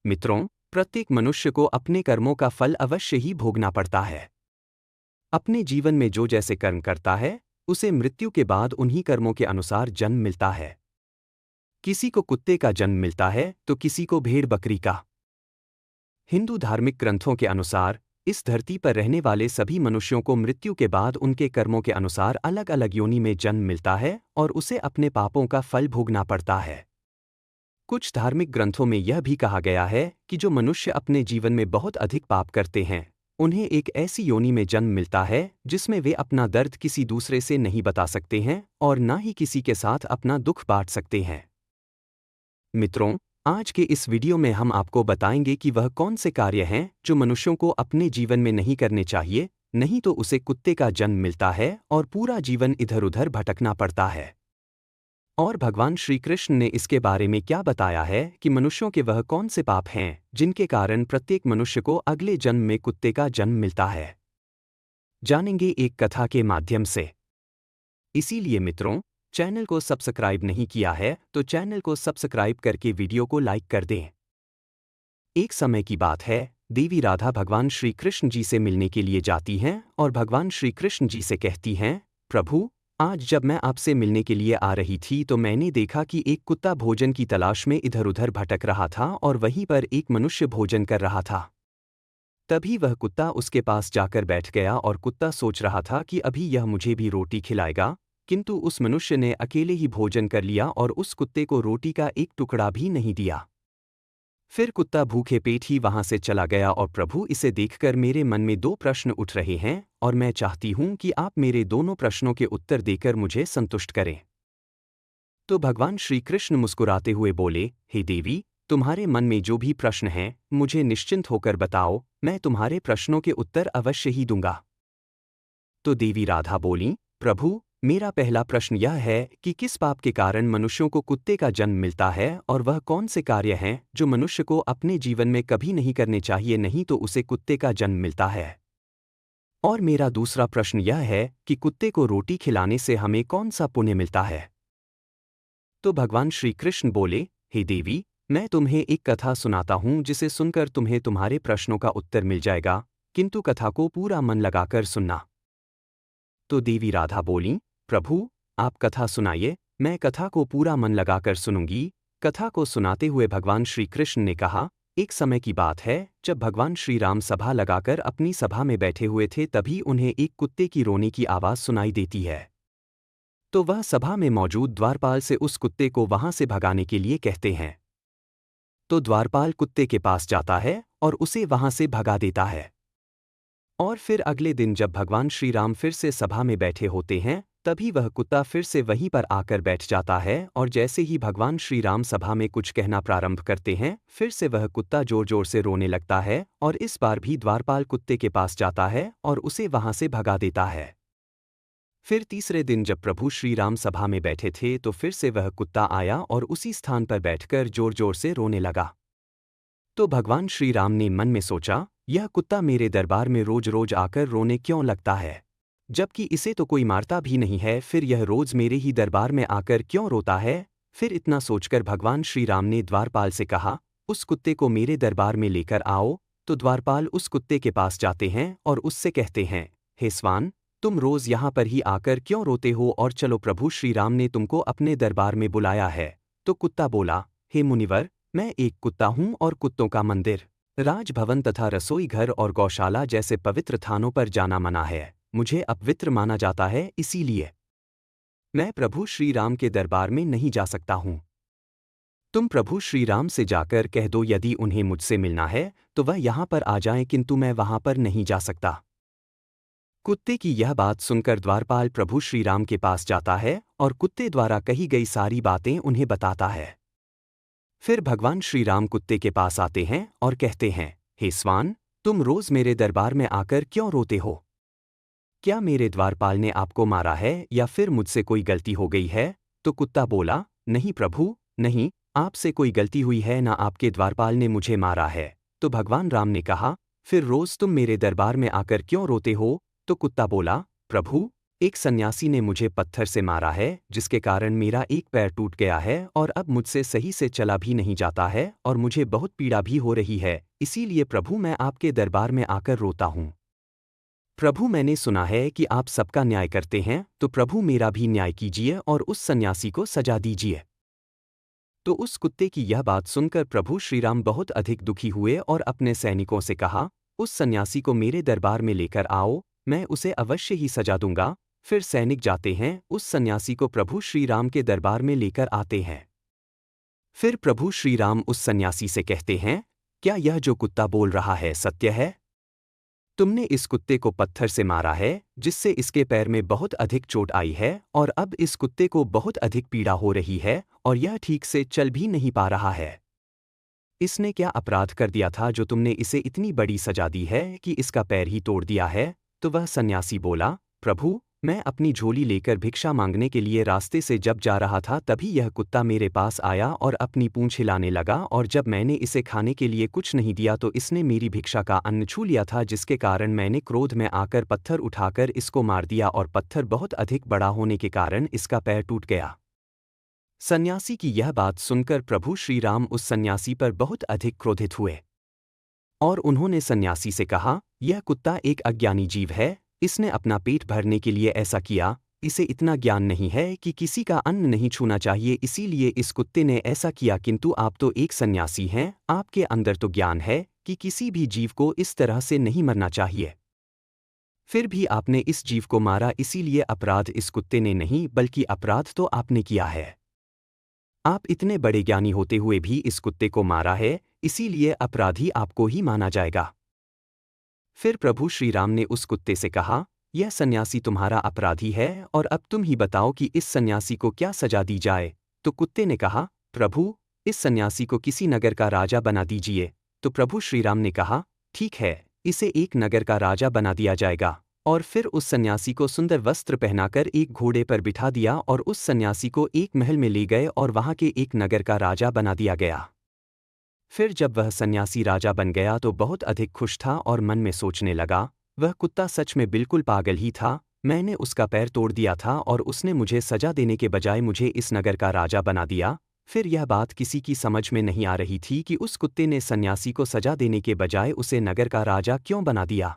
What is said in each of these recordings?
मित्रों, प्रत्येक मनुष्य को अपने कर्मों का फल अवश्य ही भोगना पड़ता है। अपने जीवन में जो जैसे कर्म करता है, उसे मृत्यु के बाद उन्हीं कर्मों के अनुसार जन्म मिलता है। किसी को कुत्ते का जन्म मिलता है तो किसी को भेड़ बकरी का। हिंदू धार्मिक ग्रंथों के अनुसार इस धरती पर रहने वाले सभी मनुष्यों को मृत्यु के बाद उनके कर्मों के अनुसार अलग अलग योनि में जन्म मिलता है और उसे अपने पापों का फल भोगना पड़ता है। कुछ धार्मिक ग्रंथों में यह भी कहा गया है कि जो मनुष्य अपने जीवन में बहुत अधिक पाप करते हैं, उन्हें एक ऐसी योनि में जन्म मिलता है जिसमें वे अपना दर्द किसी दूसरे से नहीं बता सकते हैं और ना ही किसी के साथ अपना दुख बांट सकते हैं। मित्रों, आज के इस वीडियो में हम आपको बताएंगे कि वह कौन से कार्य हैं जो मनुष्यों को अपने जीवन में नहीं करने चाहिए, नहीं तो उसे कुत्ते का जन्म मिलता है और पूरा जीवन इधर उधर भटकना पड़ता है। और भगवान श्री कृष्ण ने इसके बारे में क्या बताया है कि मनुष्यों के वह कौन से पाप हैं जिनके कारण प्रत्येक मनुष्य को अगले जन्म में कुत्ते का जन्म मिलता है, जानेंगे एक कथा के माध्यम से। इसीलिए मित्रों, चैनल को सब्सक्राइब नहीं किया है तो चैनल को सब्सक्राइब करके वीडियो को लाइक कर दें। एक समय की बात है, देवी राधा भगवान श्री कृष्ण जी से मिलने के लिए जाती हैं और भगवान श्री कृष्ण जी से कहती हैं, प्रभु, आज जब मैं आपसे मिलने के लिए आ रही थी तो मैंने देखा कि एक कुत्ता भोजन की तलाश में इधर उधर भटक रहा था और वहीं पर एक मनुष्य भोजन कर रहा था। तभी वह कुत्ता उसके पास जाकर बैठ गया और कुत्ता सोच रहा था कि अभी यह मुझे भी रोटी खिलाएगा, किंतु उस मनुष्य ने अकेले ही भोजन कर लिया और उस कुत्ते को रोटी का एक टुकड़ा भी नहीं दिया। फिर कुत्ता भूखे पेट ही वहां से चला गया और प्रभु, इसे देखकर मेरे मन में दो प्रश्न उठ रहे हैं और मैं चाहती हूं कि आप मेरे दोनों प्रश्नों के उत्तर देकर मुझे संतुष्ट करें। तो भगवान श्री कृष्ण मुस्कुराते हुए बोले, हे देवी, तुम्हारे मन में जो भी प्रश्न हैं, मुझे निश्चिंत होकर बताओ, मैं तुम्हारे प्रश्नों के उत्तर अवश्य ही दूंगा। तो देवी राधा बोली, प्रभु, मेरा पहला प्रश्न यह है कि किस पाप के कारण मनुष्यों को कुत्ते का जन्म मिलता है और वह कौन से कार्य हैं जो मनुष्य को अपने जीवन में कभी नहीं करने चाहिए, नहीं तो उसे कुत्ते का जन्म मिलता है। और मेरा दूसरा प्रश्न यह है कि कुत्ते को रोटी खिलाने से हमें कौन सा पुण्य मिलता है। तो भगवान श्री कृष्ण बोले, हे देवी, मैं तुम्हें एक कथा सुनाता हूं जिसे सुनकर तुम्हें तुम्हारे प्रश्नों का उत्तर मिल जाएगा, किंतु कथा को पूरा मन लगाकर सुनना। तो देवी राधा बोली, प्रभु, आप कथा सुनाइए, मैं कथा को पूरा मन लगाकर सुनूंगी। कथा को सुनाते हुए भगवान श्री कृष्ण ने कहा, एक समय की बात है जब भगवान श्री राम सभा लगाकर अपनी सभा में बैठे हुए थे, तभी उन्हें एक कुत्ते की रोने की आवाज़ सुनाई देती है। तो वह सभा में मौजूद द्वारपाल से उस कुत्ते को वहां से भगाने के लिए कहते हैं। तो द्वारपाल कुत्ते के पास जाता है और उसे वहां से भगा देता है। और फिर अगले दिन जब भगवान श्री राम फिर से सभा में बैठे होते हैं, तभी वह कुत्ता फिर से वहीं पर आकर बैठ जाता है और जैसे ही भगवान श्री राम सभा में कुछ कहना प्रारंभ करते हैं, फिर से वह कुत्ता जोर जोर से रोने लगता है और इस बार भी द्वारपाल कुत्ते के पास जाता है और उसे वहां से भगा देता है। फिर तीसरे दिन जब प्रभु श्री राम सभा में बैठे थे तो फिर से वह कुत्ता आया और उसी स्थान पर बैठकर जोर जोर से रोने लगा। तो भगवान श्री राम ने मन में सोचा, यह कुत्ता मेरे दरबार में रोज रोज आकर रोने क्यों लगता है, जबकि इसे तो कोई मारता भी नहीं है, फिर यह रोज मेरे ही दरबार में आकर क्यों रोता है। फिर इतना सोचकर भगवान श्री राम ने द्वारपाल से कहा, उस कुत्ते को मेरे दरबार में लेकर आओ। तो द्वारपाल उस कुत्ते के पास जाते हैं और उससे कहते हैं, हे स्वान, तुम रोज यहाँ पर ही आकर क्यों रोते हो, और चलो, प्रभु श्री राम ने तुमको अपने दरबार में बुलाया है। तो कुत्ता बोला, हे मुनिवर, मैं एक कुत्ता हूँ और कुत्तों का मंदिर, राजभवन तथा रसोई घर और गौशाला जैसे पवित्र थानों पर जाना मना है, मुझे अपवित्र माना जाता है, इसीलिए मैं प्रभु श्री राम के दरबार में नहीं जा सकता हूँ। तुम प्रभु श्री राम से जाकर कह दो यदि उन्हें मुझसे मिलना है तो वह यहाँ पर आ जाएं, किंतु मैं वहाँ पर नहीं जा सकता। कुत्ते की यह बात सुनकर द्वारपाल प्रभु श्री राम के पास जाता है और कुत्ते द्वारा कही गई सारी बातें उन्हें बताता है। फिर भगवान श्री राम कुत्ते के पास आते हैं और कहते हैं, हे स्वान, तुम रोज मेरे दरबार में आकर क्यों रोते हो? क्या मेरे द्वारपाल ने आपको मारा है या फिर मुझसे कोई गलती हो गई है? तो कुत्ता बोला, नहीं प्रभु, नहीं, आपसे कोई गलती हुई है ना, आपके द्वारपाल ने मुझे मारा है। तो भगवान राम ने कहा, फिर रोज तुम मेरे दरबार में आकर क्यों रोते हो? तो कुत्ता बोला, प्रभु, एक सन्यासी ने मुझे पत्थर से मारा है, जिसके कारण मेरा एक पैर टूट गया है और अब मुझसे सही से चला भी नहीं जाता है और मुझे बहुत पीड़ा भी हो रही है, इसीलिए प्रभु मैं आपके दरबार में आकर रोता हूँ। प्रभु मैंने सुना है कि आप सबका न्याय करते हैं, तो प्रभु मेरा भी न्याय कीजिए और उस सन्यासी को सजा दीजिए। तो उस कुत्ते की यह बात सुनकर प्रभु श्रीराम बहुत अधिक दुखी हुए और अपने सैनिकों से कहा, उस सन्यासी को मेरे दरबार में लेकर आओ, मैं उसे अवश्य ही सजा दूंगा। फिर सैनिक जाते हैं, उस सन्यासी को प्रभु श्रीराम के दरबार में लेकर आते हैं। फिर प्रभु श्रीराम उस सन्यासी से कहते हैं, क्या यह जो कुत्ता बोल रहा है सत्य है? तुमने इस कुत्ते को पत्थर से मारा है, जिससे इसके पैर में बहुत अधिक चोट आई है और अब इस कुत्ते को बहुत अधिक पीड़ा हो रही है और यह ठीक से चल भी नहीं पा रहा है। इसने क्या अपराध कर दिया था जो तुमने इसे इतनी बड़ी सजा दी है कि इसका पैर ही तोड़ दिया है? तो वह सन्यासी बोला, प्रभु मैं अपनी झोली लेकर भिक्षा मांगने के लिए रास्ते से जब जा रहा था तभी यह कुत्ता मेरे पास आया और अपनी पूंछ हिलाने लगा और जब मैंने इसे खाने के लिए कुछ नहीं दिया तो इसने मेरी भिक्षा का अन्न छू लिया था, जिसके कारण मैंने क्रोध में आकर पत्थर उठाकर इसको मार दिया और पत्थर बहुत अधिक बड़ा होने के कारण इसका पैर टूट गया। सन्यासी की यह बात सुनकर प्रभु श्रीराम उस सन्यासी पर बहुत अधिक क्रोधित हुए और उन्होंने सन्यासी से कहा, यह कुत्ता एक अज्ञानी जीव है, इसने अपना पेट भरने के लिए ऐसा किया, इसे इतना ज्ञान नहीं है कि किसी का अन्न नहीं छूना चाहिए, इसीलिए इस कुत्ते ने ऐसा किया। किंतु आप तो एक सन्यासी हैं, आपके अंदर तो ज्ञान है कि किसी भी जीव को इस तरह से नहीं मरना चाहिए। फिर भी आपने इस जीव को मारा, इसीलिए अपराध इस कुत्ते ने नहीं बल्कि अपराध तो आपने किया है। आप इतने बड़े ज्ञानी होते हुए भी इस कुत्ते को मारा है, इसीलिए अपराधी आपको ही माना जाएगा। फिर प्रभु श्रीराम ने उस कुत्ते से कहा, यह सन्यासी तुम्हारा अपराधी है और अब तुम ही बताओ कि इस सन्यासी को क्या सजा दी जाए। तो कुत्ते ने कहा, प्रभु इस सन्यासी को किसी नगर का राजा बना दीजिए। तो प्रभु श्रीराम ने कहा, ठीक है, इसे एक नगर का राजा बना दिया जाएगा। और फिर उस सन्यासी को सुंदर वस्त्र पहनाकर एक घोड़े पर बिठा दिया और उस सन्यासी को एक महल में ले गए और वहां के एक नगर का राजा बना दिया गया। फिर जब वह सन्यासी राजा बन गया तो बहुत अधिक खुश था और मन में सोचने लगा, वह कुत्ता सच में बिल्कुल पागल ही था, मैंने उसका पैर तोड़ दिया था और उसने मुझे सजा देने के बजाय मुझे इस नगर का राजा बना दिया। फिर यह बात किसी की समझ में नहीं आ रही थी कि उस कुत्ते ने सन्यासी को सजा देने के बजाय उसे नगर का राजा क्यों बना दिया।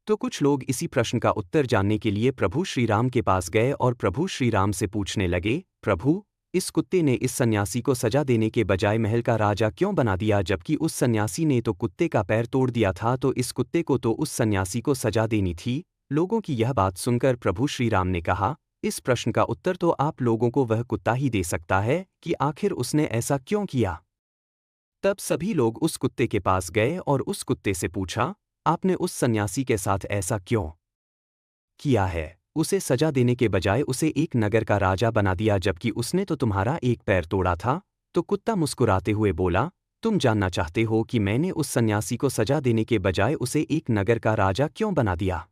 तो कुछ लोग इसी प्रश्न का उत्तर जानने के लिए प्रभु श्रीराम के पास गए और प्रभु श्रीराम से पूछने लगे, प्रभु इस कुत्ते ने इस सन्यासी को सजा देने के बजाय महल का राजा क्यों बना दिया, जबकि उस सन्यासी ने तो कुत्ते का पैर तोड़ दिया था, तो इस कुत्ते को तो उस सन्यासी को सजा देनी थी। लोगों की यह बात सुनकर प्रभु श्रीराम ने कहा, इस प्रश्न का उत्तर तो आप लोगों को वह कुत्ता ही दे सकता है कि आखिर उसने ऐसा क्यों किया। तब सभी लोग उस कुत्ते के पास गए और उस कुत्ते से पूछा, आपने उस सन्यासी के साथ ऐसा क्यों किया है? उसे सजा देने के बजाय उसे एक नगर का राजा बना दिया, जबकि उसने तो तुम्हारा एक पैर तोड़ा था। तो कुत्ता मुस्कुराते हुए बोला, तुम जानना चाहते हो कि मैंने उस सन्यासी को सजा देने के बजाय उसे एक नगर का राजा क्यों बना दिया?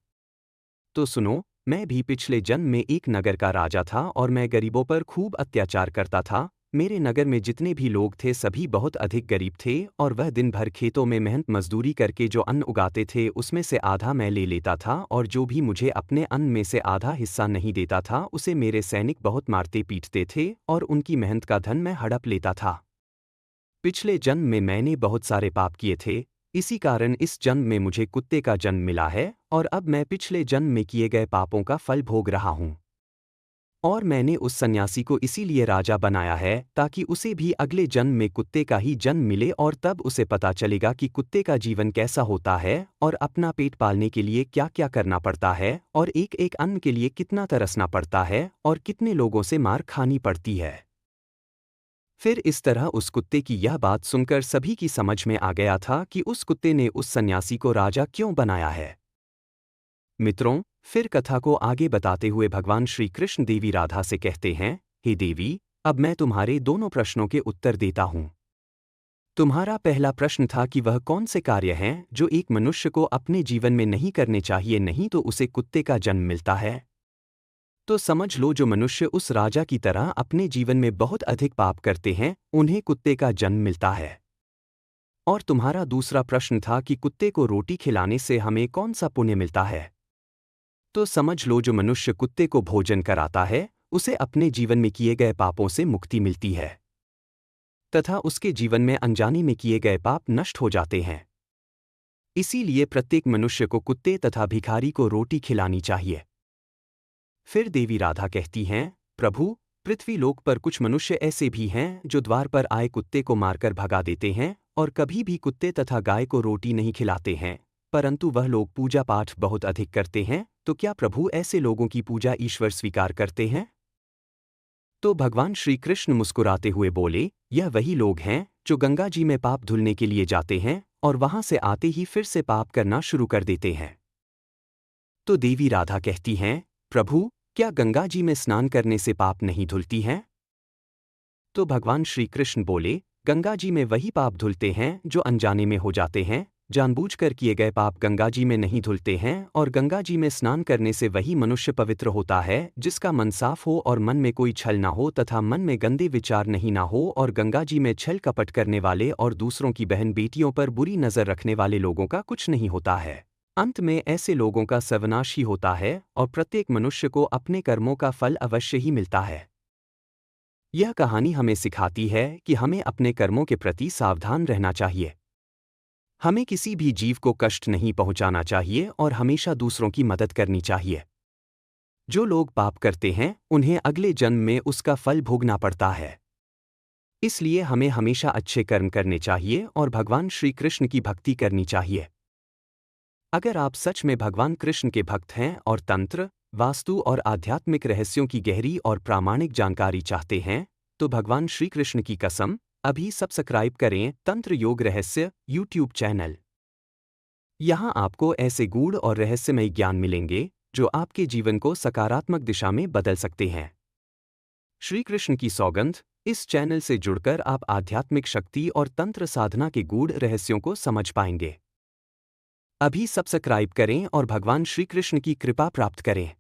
तो सुनो, मैं भी पिछले जन्म में एक नगर का राजा था और मैं गरीबों पर खूब अत्याचार करता था। मेरे नगर में जितने भी लोग थे सभी बहुत अधिक गरीब थे और वह दिन भर खेतों में मेहनत मजदूरी करके जो अन्न उगाते थे उसमें से आधा मैं ले लेता था और जो भी मुझे अपने अन्न में से आधा हिस्सा नहीं देता था उसे मेरे सैनिक बहुत मारते पीटते थे और उनकी मेहनत का धन मैं हड़प लेता था। पिछले जन्म में मैंने बहुत सारे पाप किए थे, इसी कारण इस जन्म में मुझे कुत्ते का जन्म मिला है और अब मैं पिछले जन्म में किए गए पापों का फल भोग रहा हूँ। और मैंने उस सन्यासी को इसीलिए राजा बनाया है ताकि उसे भी अगले जन्म में कुत्ते का ही जन्म मिले और तब उसे पता चलेगा कि कुत्ते का जीवन कैसा होता है और अपना पेट पालने के लिए क्या क्या करना पड़ता है और एक एक अन्न के लिए कितना तरसना पड़ता है और कितने लोगों से मार खानी पड़ती है। फिर इस तरह उस कुत्ते की यह बात सुनकर सभी की समझ में आ गया था कि उस कुत्ते ने उस सन्यासी को राजा क्यों बनाया है। मित्रों, फिर कथा को आगे बताते हुए भगवान श्री कृष्ण देवी राधा से कहते हैं, हे देवी, अब मैं तुम्हारे दोनों प्रश्नों के उत्तर देता हूँ। तुम्हारा पहला प्रश्न था कि वह कौन से कार्य हैं जो एक मनुष्य को अपने जीवन में नहीं करने चाहिए, नहीं तो उसे कुत्ते का जन्म मिलता है। तो समझ लो, जो मनुष्य उस राजा की तरह अपने जीवन में बहुत अधिक पाप करते हैं उन्हें कुत्ते का जन्म मिलता है। और तुम्हारा दूसरा प्रश्न था कि कुत्ते को रोटी खिलाने से हमें कौन सा पुण्य मिलता है। तो समझ लो जो मनुष्य कुत्ते को भोजन कराता है उसे अपने जीवन में किए गए पापों से मुक्ति मिलती है तथा उसके जीवन में अनजाने में किए गए पाप नष्ट हो जाते हैं। इसीलिए प्रत्येक मनुष्य को कुत्ते तथा भिखारी को रोटी खिलानी चाहिए। फिर देवी राधा कहती हैं, प्रभु, पृथ्वीलोक पर कुछ मनुष्य ऐसे भी हैं जो द्वार पर आए कुत्ते को मारकर भगा देते हैं और कभी भी कुत्ते तथा गाय को रोटी नहीं खिलाते हैं, परंतु वह लोग पूजा पाठ बहुत अधिक करते हैं, तो क्या प्रभु ऐसे लोगों की पूजा ईश्वर स्वीकार करते हैं? तो भगवान श्री कृष्ण मुस्कुराते हुए बोले, यह वही लोग हैं जो गंगा जी में पाप धुलने के लिए जाते हैं और वहां से आते ही फिर से पाप करना शुरू कर देते हैं। तो देवी राधा कहती हैं, प्रभु, क्या गंगा जी में स्नान करने से पाप नहीं धुलती हैं? तो भगवान श्री कृष्ण बोले, गंगा जी में वही पाप धुलते हैं जो अनजाने में हो जाते हैं, जानबूझकर किए गए पाप गंगा जी में नहीं धुलते हैं, और गंगा जी में स्नान करने से वही मनुष्य पवित्र होता है जिसका मन साफ हो और मन में कोई छल ना हो तथा मन में गंदे विचार नहीं ना हो, और गंगा जी में छल कपट करने वाले और दूसरों की बहन बेटियों पर बुरी नज़र रखने वाले लोगों का कुछ नहीं होता है। अंत में ऐसे लोगों का सर्वनाश ही होता है और प्रत्येक मनुष्य को अपने कर्मों का फल अवश्य ही मिलता है। यह कहानी हमें सिखाती है कि हमें अपने कर्मों के प्रति सावधान रहना चाहिए। हमें किसी भी जीव को कष्ट नहीं पहुंचाना चाहिए और हमेशा दूसरों की मदद करनी चाहिए। जो लोग पाप करते हैं उन्हें अगले जन्म में उसका फल भोगना पड़ता है। इसलिए हमें हमेशा अच्छे कर्म करने चाहिए और भगवान श्री कृष्ण की भक्ति करनी चाहिए। अगर आप सच में भगवान कृष्ण के भक्त हैं और तंत्र, वास्तु और आध्यात्मिक रहस्यों की गहरी और प्रामाणिक जानकारी चाहते हैं, तो भगवान श्री कृष्ण की कसम, अभी सब्सक्राइब करें तंत्र योग रहस्य यूट्यूब चैनल। यहाँ आपको ऐसे गूढ़ और रहस्यमय ज्ञान मिलेंगे जो आपके जीवन को सकारात्मक दिशा में बदल सकते हैं। श्री कृष्ण की सौगंध, इस चैनल से जुड़कर आप आध्यात्मिक शक्ति और तंत्र साधना के गूढ़ रहस्यों को समझ पाएंगे। अभी सब्सक्राइब करें और भगवान श्री कृष्ण की कृपा प्राप्त करें।